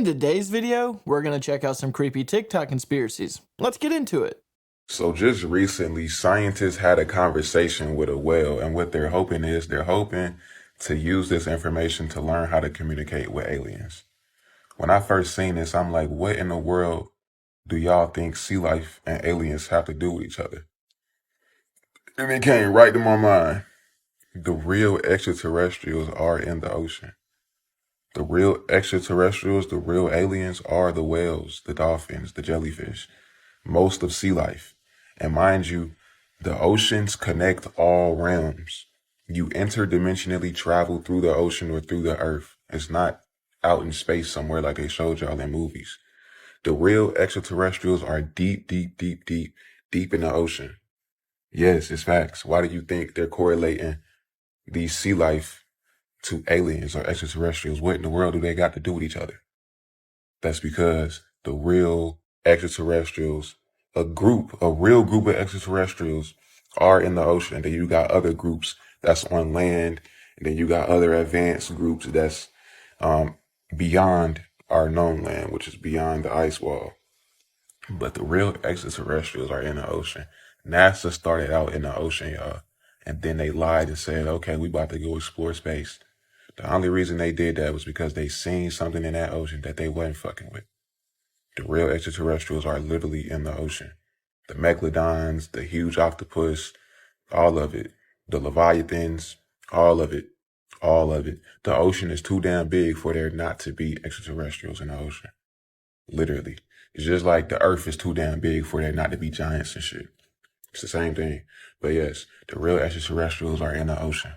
In today's video, we're going to check out some creepy TikTok conspiracies. Let's get into it. So just recently, scientists had a conversation with a whale, and what they're hoping to use this information to learn how to communicate with aliens. When I first seen this, I'm like, what in the world do y'all think sea life and aliens have to do with each other? And it came right to my mind. The real extraterrestrials are in the ocean. The real extraterrestrials, the real aliens are the whales, the dolphins, the jellyfish, most of sea life. And mind you, the oceans connect all realms. You interdimensionally travel through the ocean or through the earth. It's not out in space somewhere like they showed y'all in movies. The real extraterrestrials are deep in the ocean. Yes, it's facts. Why do you think they're correlating these sea life to aliens or extraterrestrials? What in the world do they got to do with each other? That's because the real extraterrestrials, a real group of extraterrestrials are in the ocean. And then you got other groups that's on land. And then you got other advanced groups that's beyond our known land, which is beyond the ice wall. But the real extraterrestrials are in the ocean. NASA started out in the ocean, y'all. And then they lied and said, okay, we about to go explore space. The only reason they did that was because they seen something in that ocean that they wasn't fucking with. The real extraterrestrials are literally in the ocean. The megalodons, the huge octopus, all of it. The leviathans, all of it. The ocean is too damn big for there not to be extraterrestrials in the ocean. Literally. It's just like the earth is too damn big for there not to be giants and shit. It's the same thing. But yes, the real extraterrestrials are in the ocean.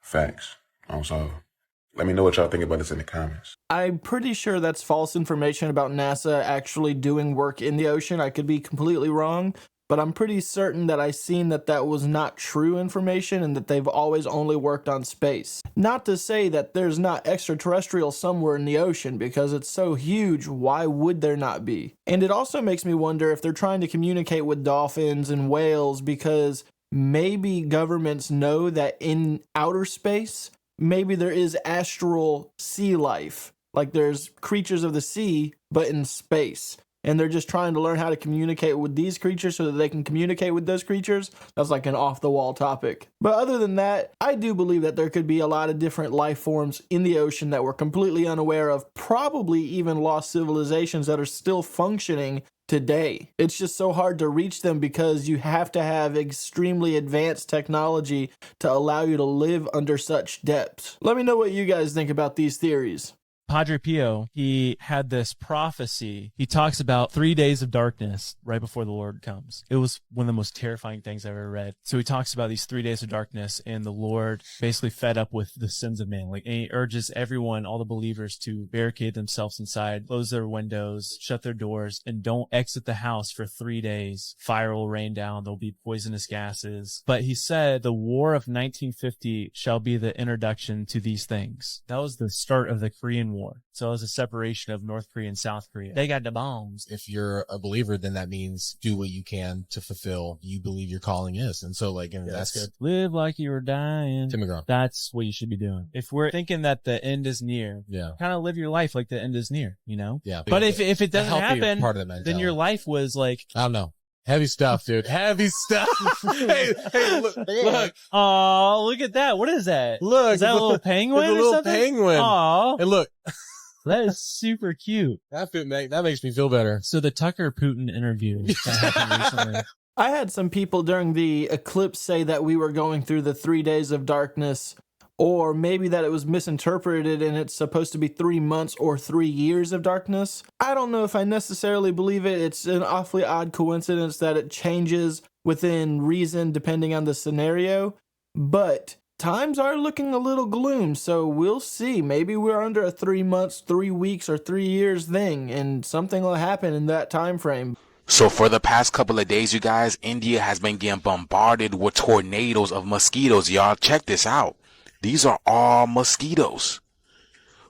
Facts. So let me know what y'all think about this in the comments. I'm pretty sure that's false information about NASA actually doing work in the ocean. I could be completely wrong, but I'm pretty certain that I seen that was not true information and that they've always only worked on space. Not to say that there's not extraterrestrial somewhere in the ocean, because it's so huge, why would there not be? And it also makes me wonder if they're trying to communicate with dolphins and whales because maybe governments know that in outer space, maybe there is astral sea life. Like there's creatures of the sea, but in space. And they're just trying to learn how to communicate with these creatures so that they can communicate with those creatures. That's like an off-the-wall topic. But other than that, I do believe that there could be a lot of different life forms in the ocean that we're completely unaware of, probably even lost civilizations that are still functioning today. It's just so hard to reach them because you have to have extremely advanced technology to allow you to live under such depths. Let me know what you guys think about these theories. Padre Pio, he had this prophecy. He talks about 3 days of darkness right before the Lord comes. It was one of the most terrifying things I've ever read. So he talks about these 3 days of darkness, and the Lord basically fed up with the sins of man. And he urges everyone, all the believers, to barricade themselves inside, close their windows, shut their doors, and don't exit the house for 3 days. Fire will rain down. There'll be poisonous gases. But he said the War of 1950 shall be the introduction to these things. That was the start of the Korean War. So it was a separation of North Korea and South Korea. They got the bombs. If you're a believer, then that means do what you can to fulfill you believe your calling is. And so that's good. Live like you were dying. Tim McGraw. That's what you should be doing. If we're thinking that the end is near, kind of live your life like the end is near, you know? Yeah. But if it doesn't happen, part of the then your life was like, I don't know. Heavy stuff, dude. Heavy stuff. hey, look. Oh, look at that. What is that? Look. Is that a little penguin or something? Penguin. Aw. Hey, look. That is super cute. That makes me feel better. So the Tucker Putin interview that happened recently. I had some people during the eclipse say that we were going through the 3 days of darkness, or maybe that it was misinterpreted and it's supposed to be 3 months or 3 years of darkness. I don't know if I necessarily believe it. It's an awfully odd coincidence that it changes within reason depending on the scenario, but times are looking a little gloom, so we'll see. Maybe we're under a 3 months, 3 weeks, or 3 years thing, and something will happen in that time frame. So for the past couple of days, you guys, India has been getting bombarded with tornadoes of mosquitoes. Y'all, check this out. These are all mosquitoes.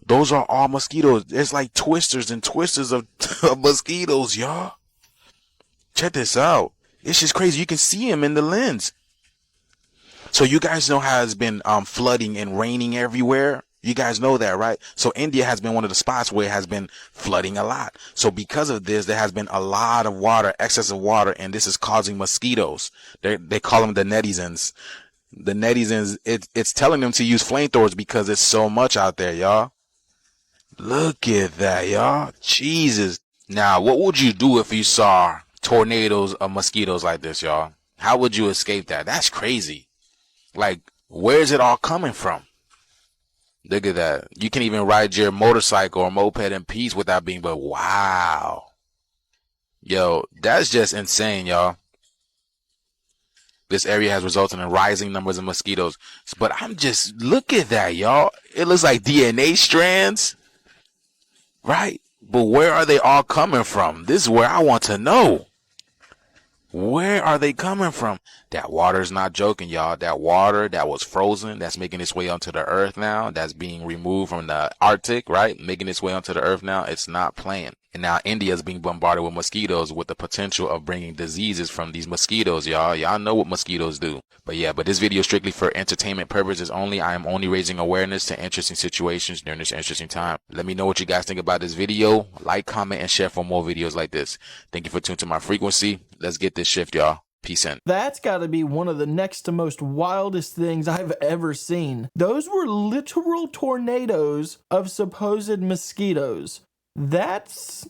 Those are all mosquitoes. There's like twisters and twisters of mosquitoes, y'all. Check this out. It's just crazy. You can see them in the lens. So you guys know how it's been flooding and raining everywhere You guys know that, right? So India has been one of the spots where it has been flooding a lot. So because of this, there has been a lot of water, excess of water, and this is causing mosquitoes. They call them the netizens. The netizens, it's telling them to use flamethrowers because it's so much out there, y'all. Look at that, y'all. Jesus. Now, what would you do if you saw tornadoes of mosquitoes like this, y'all? How would you escape that? That's crazy. Like, where's it all coming from? Look at that. You can even ride your motorcycle or moped in peace without being, but wow. Yo, that's just insane, y'all. This area has resulted in rising numbers of mosquitoes. But I'm just, look at that, y'all. It looks like DNA strands, right? But where are they all coming from? This is where I want to know. Where are they coming from? That water's not joking, y'all. That water that was frozen, that's making its way onto the earth now, that's being removed from the Arctic, right? Making its way onto the earth now. It's not playing. And now India is being bombarded with mosquitoes with the potential of bringing diseases from these mosquitoes, y'all. Y'all know what mosquitoes do. But yeah, but this video is strictly for entertainment purposes only. I am only raising awareness to interesting situations during this interesting time. Let me know what you guys think about this video. Like, comment, and share for more videos like this. Thank you for tuning to my frequency. Let's get this shift, y'all. Peace in. That's got to be one of the next to most wildest things I've ever seen. Those were literal tornadoes of supposed mosquitoes. That's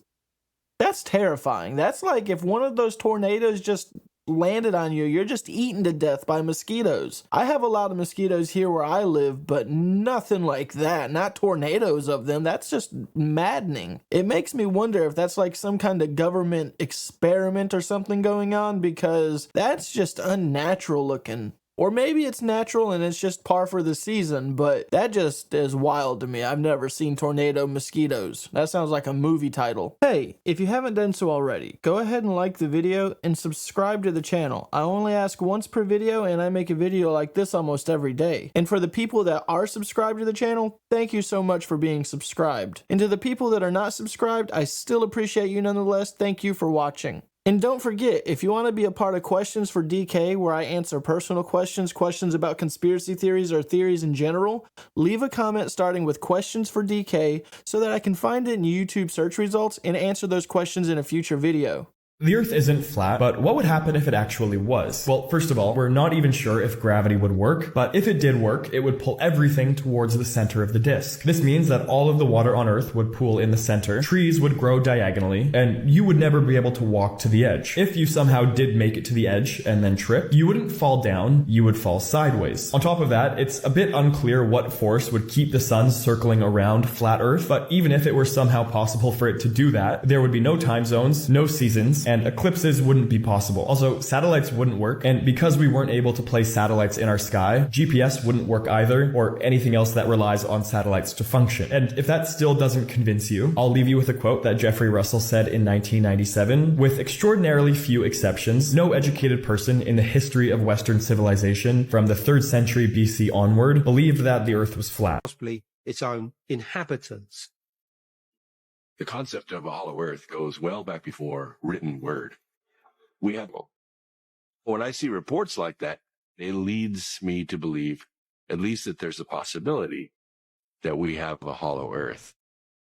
terrifying. That's like if one of those tornadoes just landed on you, you're just eaten to death by mosquitoes. I have a lot of mosquitoes here where I live, but nothing like that. Not tornadoes of them. That's just maddening. It makes me wonder if that's like some kind of government experiment or something going on, because that's just unnatural looking. Or maybe it's natural and it's just par for the season, but that just is wild to me. I've never seen tornado mosquitoes. That sounds like a movie title. Hey, if you haven't done so already, go ahead and like the video and subscribe to the channel. I only ask once per video and I make a video like this almost every day. And for the people that are subscribed to the channel, thank you so much for being subscribed. And to the people that are not subscribed, I still appreciate you nonetheless. Thank you for watching. And don't forget, if you want to be a part of Questions for DK, where I answer personal questions about conspiracy theories or theories in general, leave a comment starting with Questions for DK so that I can find it in YouTube search results and answer those questions in a future video. The Earth isn't flat, but what would happen if it actually was? Well, first of all, we're not even sure if gravity would work, but if it did work, it would pull everything towards the center of the disk. This means that all of the water on Earth would pool in the center, trees would grow diagonally, and you would never be able to walk to the edge. If you somehow did make it to the edge and then trip, you wouldn't fall down, you would fall sideways. On top of that, it's a bit unclear what force would keep the sun circling around flat Earth, but even if it were somehow possible for it to do that, there would be no time zones, no seasons, and eclipses wouldn't be possible. Also, satellites wouldn't work, and because we weren't able to place satellites in our sky, GPS wouldn't work either, or anything else that relies on satellites to function. And if that still doesn't convince you, I'll leave you with a quote that Jeffrey Russell said in 1997, "With extraordinarily few exceptions, no educated person in the history of Western civilization from the 3rd century BC onward believed that the Earth was flat." Possibly its own inhabitants. The concept of a hollow earth goes well back before written word. When I see reports like that, it leads me to believe at least that there's a possibility that we have a hollow earth.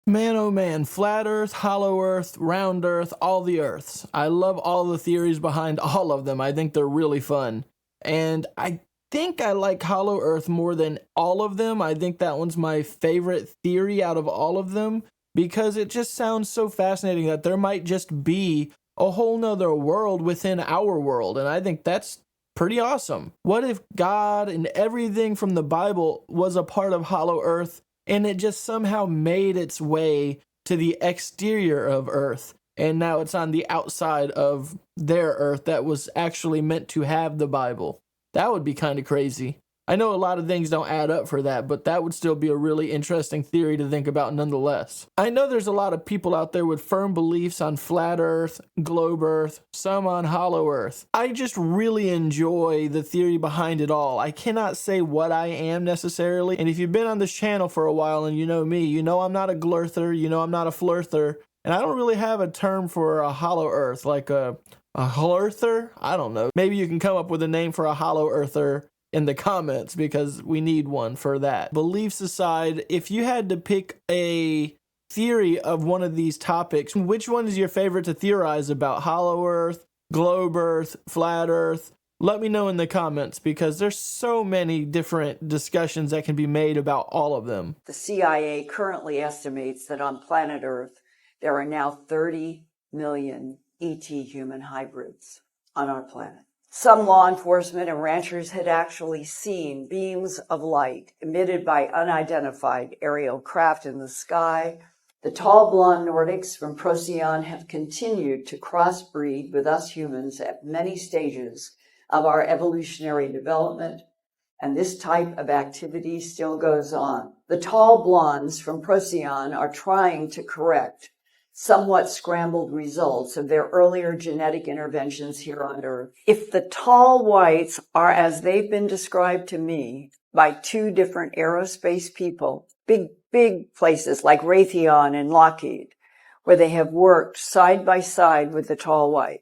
Man, oh man, flat earth, hollow earth, round earth, all the earths. I love all the theories behind all of them. I think they're really fun. And I think I like hollow earth more than all of them. I think that one's my favorite theory out of all of them, because it just sounds so fascinating that there might just be a whole nother world within our world. And I think that's pretty awesome. What if God and everything from the Bible was a part of hollow earth and it just somehow made its way to the exterior of Earth, and now it's on the outside of their Earth that was actually meant to have the Bible? That would be kind of crazy. I know a lot of things don't add up for that, but that would still be a really interesting theory to think about nonetheless. I know there's a lot of people out there with firm beliefs on flat Earth, globe Earth, some on hollow Earth. I just really enjoy the theory behind it all. I cannot say what I am necessarily, and if you've been on this channel for a while and you know me, you know I'm not a glurther, you know I'm not a flirther, and I don't really have a term for a hollow Earth, like a holurther? I don't know. Maybe you can come up with a name for a hollow earther in the comments because we need one for that. Beliefs aside, if you had to pick a theory of one of these topics, which one is your favorite to theorize about? Hollow Earth, globe Earth, flat Earth? Let me know in the comments because there's so many different discussions that can be made about all of them. The CIA currently estimates that on planet Earth, there are now 30 million ET human hybrids on our planet. Some law enforcement and ranchers had actually seen beams of light emitted by unidentified aerial craft in the sky. The tall blonde Nordics from Procyon have continued to crossbreed with us humans at many stages of our evolutionary development, and this type of activity still goes on. The tall blondes from Procyon are trying to correct somewhat scrambled results of their earlier genetic interventions here on Earth. If the tall whites are as they've been described to me by two different aerospace people, big places like Raytheon and Lockheed, where they have worked side by side with the tall white,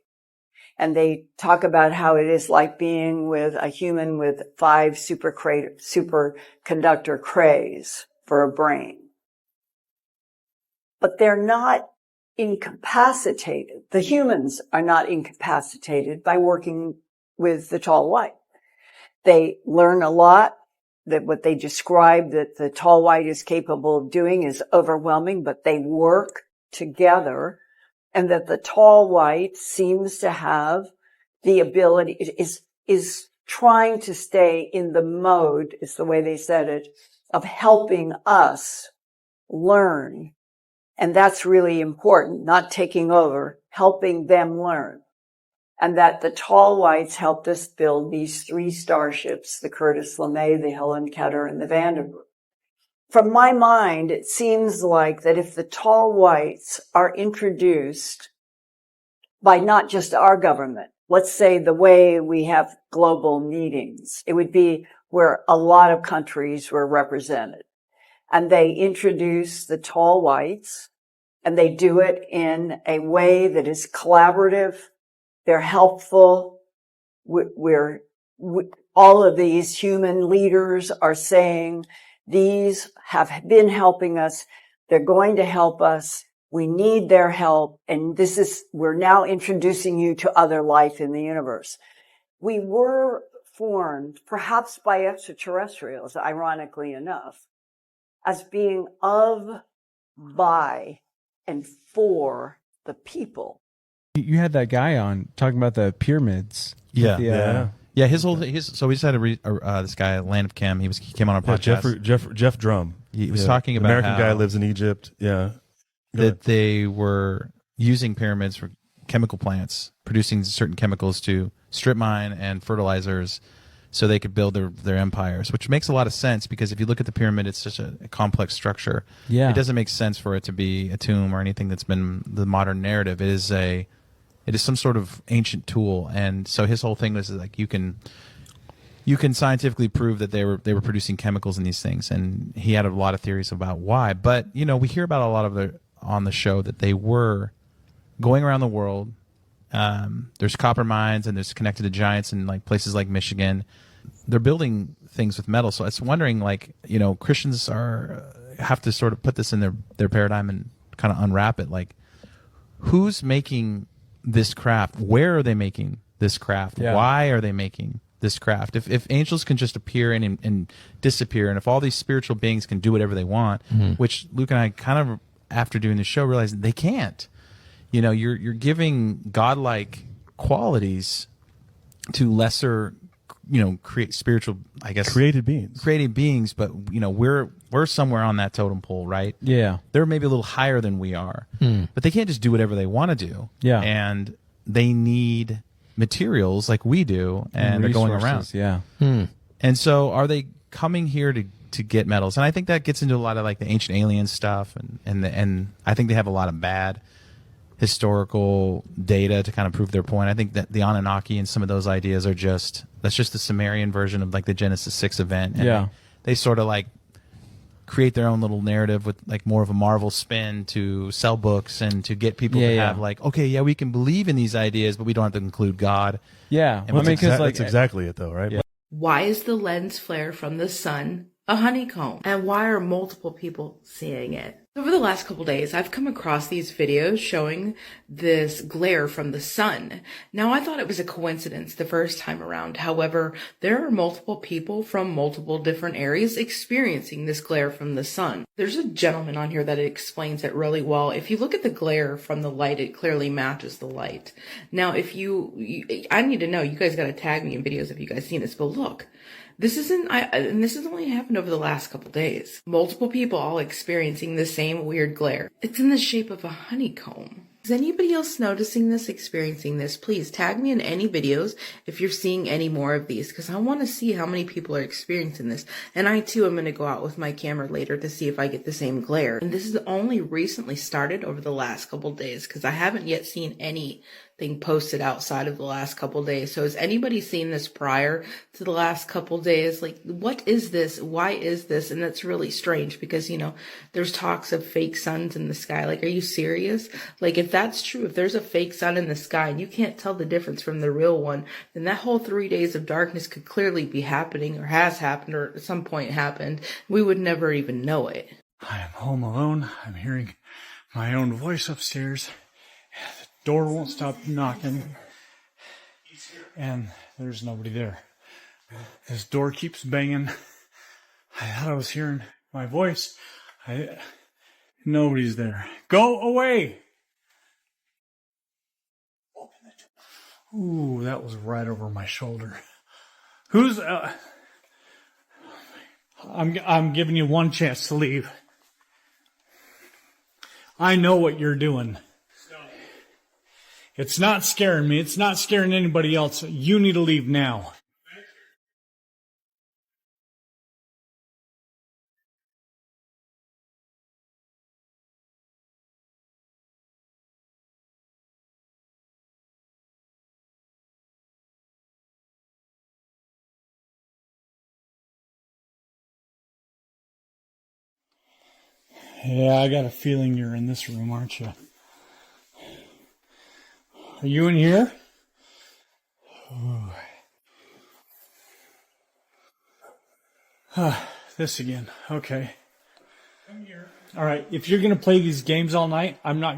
and they talk about how it is like being with a human with 5 superconductor crays for a brain. But they're not incapacitated. The humans are not incapacitated by working with the tall white. They learn a lot. That what they describe that the tall white is capable of doing is overwhelming, but they work together, and that the tall white seems to have the ability, is trying to stay in the mode, is the way they said it, of helping us learn. And that's really important, not taking over, helping them learn. And that the tall whites helped us build these 3 starships, the Curtis LeMay, the Helen Keter, and the Vandenberg. From my mind, it seems like that if the tall whites are introduced by not just our government, let's say the way we have global meetings, it would be where a lot of countries were represented. And they introduce the tall whites, and they do it in a way that is collaborative. They're helpful. All of these human leaders are saying these have been helping us. They're going to help us. We need their help. And we're now introducing you to other life in the universe. We were formed, perhaps by extraterrestrials, ironically enough, as being of, by, and for the people. You had that guy on talking about the pyramids. Yeah, yeah. So we just had this guy, Land of Chem. He came on our podcast. Jeff Drum. He was talking about American how guy lives in Egypt. Yeah, that they were using pyramids for chemical plants, producing certain chemicals to strip mine and fertilizers, so they could build their empires. Which makes a lot of sense because if you look at the pyramid, it's such a complex structure. Yeah, it doesn't make sense for it to be a tomb or anything that's been the modern narrative. It is some sort of ancient tool, and so his whole thing was like you can scientifically prove that they were producing chemicals in these things, and he had a lot of theories about why. But we hear about a lot of on the show that they were going around the world. There's copper mines, and there's connected to giants in like places like Michigan. They're building things with metal, so I was wondering, Christians have to sort of put this in their paradigm and kind of unwrap it. Like, who's making this craft? Where are they making this craft? Yeah. Why are they making this craft? If angels can just appear and disappear, and if all these spiritual beings can do whatever they want, which Luke and I kind of, after doing the show, realized they can't. You're giving godlike qualities to lesser, create spiritual, I guess, created beings, but we're somewhere on that totem pole, right? Yeah, they're maybe a little higher than we are, but they can't just do whatever they want to do. Yeah, and they need materials like we do, and they're going around. Yeah, and so are they coming here to get metals? And I think that gets into a lot of like the ancient alien stuff, and I think they have a lot of bad historical data to kind of prove their point. I think that the Anunnaki and some of those ideas that's just the Sumerian version of like the Genesis 6 event. And they sort of like create their own little narrative with like more of a Marvel spin to sell books and to get people to have like, okay, we can believe in these ideas, but we don't have to include God. Yeah. That's exactly it though, right? Yeah. Why is the lens flare from the sun a honeycomb? And why are multiple people seeing it? Over the last couple days, I've come across these videos showing this glare from the sun. Now, I thought it was a coincidence the first time around. However, there are multiple people from multiple different areas experiencing this glare from the sun. There's a gentleman on here that explains it really well. If you look at the glare from the light, it clearly matches the light. Now, I need to know, you guys got to tag me in videos if you guys seen this, but look. This has only happened over the last couple days. Multiple people all experiencing the same weird glare. It's in the shape of a honeycomb. Is anybody else noticing this, experiencing this? Please tag me in any videos if you're seeing any more of these, because I want to see how many people are experiencing this. And I too am going to go out with my camera later to see if I get the same glare. And this is only recently started over the last couple days, because I haven't yet seen anything posted outside of the last couple days. So has anybody seen this prior to the last couple days? Like, what is this? Why is this? And that's really strange because, you know, there's talks of fake suns in the sky. Like, are you serious? Like, if that's true, if there's a fake sun in the sky and you can't tell the difference from the real one, then that whole 3 days of darkness could clearly be happening, or has happened, or at some point happened. We would never even know it. I am home alone. I'm hearing my own voice upstairs. The door won't stop knocking, and there's nobody there. This door keeps banging. I thought I was hearing my voice. Nobody's there. Go away! Open the door. Ooh, that was right over my shoulder. Who's? I'm giving you one chance to leave. I know what you're doing. It's not scaring me. It's not scaring anybody else. You need to leave now. Yeah, I got a feeling you're in this room, aren't you? Are you in here? This again. Okay. Come here. All right. If you're going to play these games all night, I'm not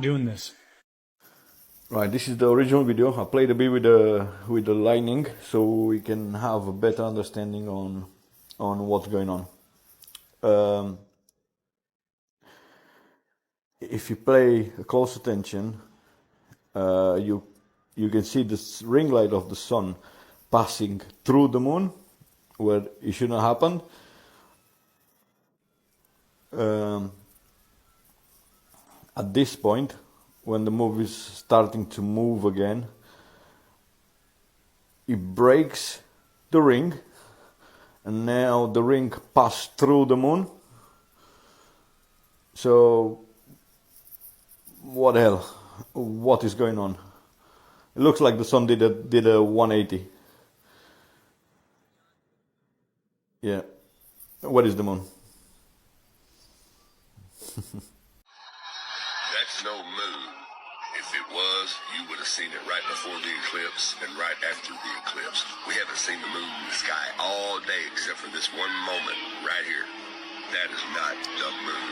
doing this. Right. This is the original video. I played a bit with the lightning so we can have a better understanding on what's going on. If you pay close attention, you can see this ring light of the sun passing through the moon where it shouldn't happen. At this point, when the moon is starting to move again, it breaks the ring, and now the ring passed through the moon. So what the hell? What is going on? It looks like the sun did a 180. Yeah. What is the moon? That's no moon. If it was, you would have seen it right before the eclipse and right after the eclipse. We haven't seen the moon in the sky all day except for this one moment right here. That is not the moon.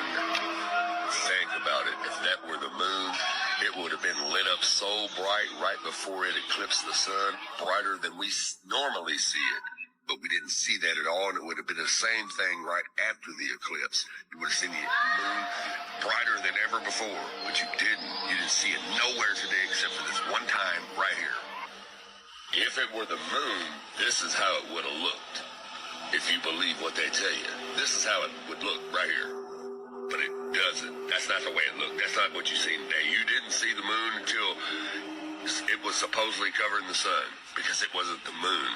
Think about it. If that were the moon, it would have been lit up so bright right before it eclipsed the sun, brighter than we normally see it. But we didn't see that at all, and it would have been the same thing right after the eclipse. You would have seen the moon brighter than ever before, but you didn't. You didn't see it nowhere today except for this one time right here. If it were the moon, this is how it would have looked. If you believe what they tell you, this is how it would look right here. But it doesn't. That's not the way it looked. That's not what you seen today. You didn't see the moon until it was supposedly covering the sun, because it wasn't the moon.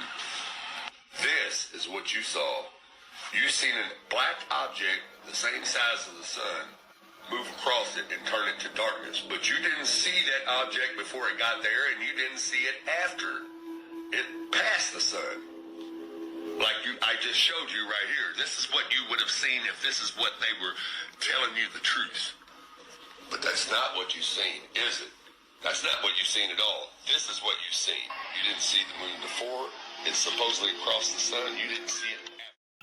This is what you saw. You seen a black object the same size as the sun move across it and turn it to darkness. But you didn't see that object before it got there, and you didn't see it after it passed the sun. Like I just showed you right here. This is what you would have seen if this is what they were telling you the truth. But that's not what you've seen, is it? That's not what you've seen at all. This is what you've seen. You didn't see the moon before, It's supposedly across the sun. You didn't see it.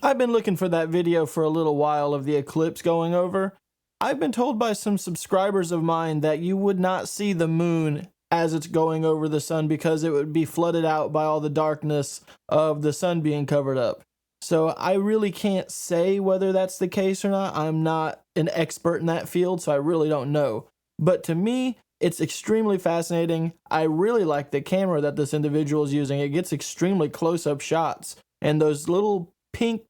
I've been looking for that video for a little while of the eclipse going over. I've been told by some subscribers of mine that you would not see the moon as it's going over the sun because it would be flooded out by all the darkness of the sun being covered up. So I really can't say whether that's the case or not. I'm not an expert in that field, so I really don't know. But to me, it's extremely fascinating. I really like the camera that this individual is using. It gets extremely close-up shots, and those little pink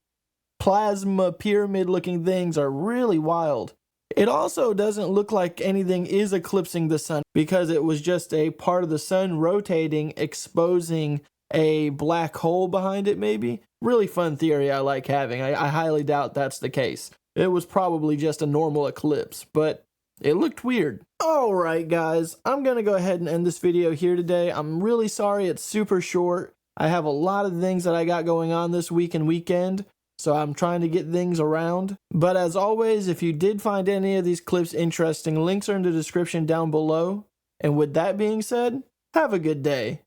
plasma pyramid looking things are really wild. It also doesn't look like anything is eclipsing the sun because it was just a part of the sun rotating, exposing a black hole behind it maybe. Really fun theory I like having. I highly doubt that's the case. It was probably just a normal eclipse, but it looked weird. Alright guys, I'm gonna go ahead and end this video here today. I'm really sorry it's super short. I have a lot of things that I got going on this week and weekend, so I'm trying to get things around. But as always, if you did find any of these clips interesting, links are in the description down below. And with that being said, have a good day.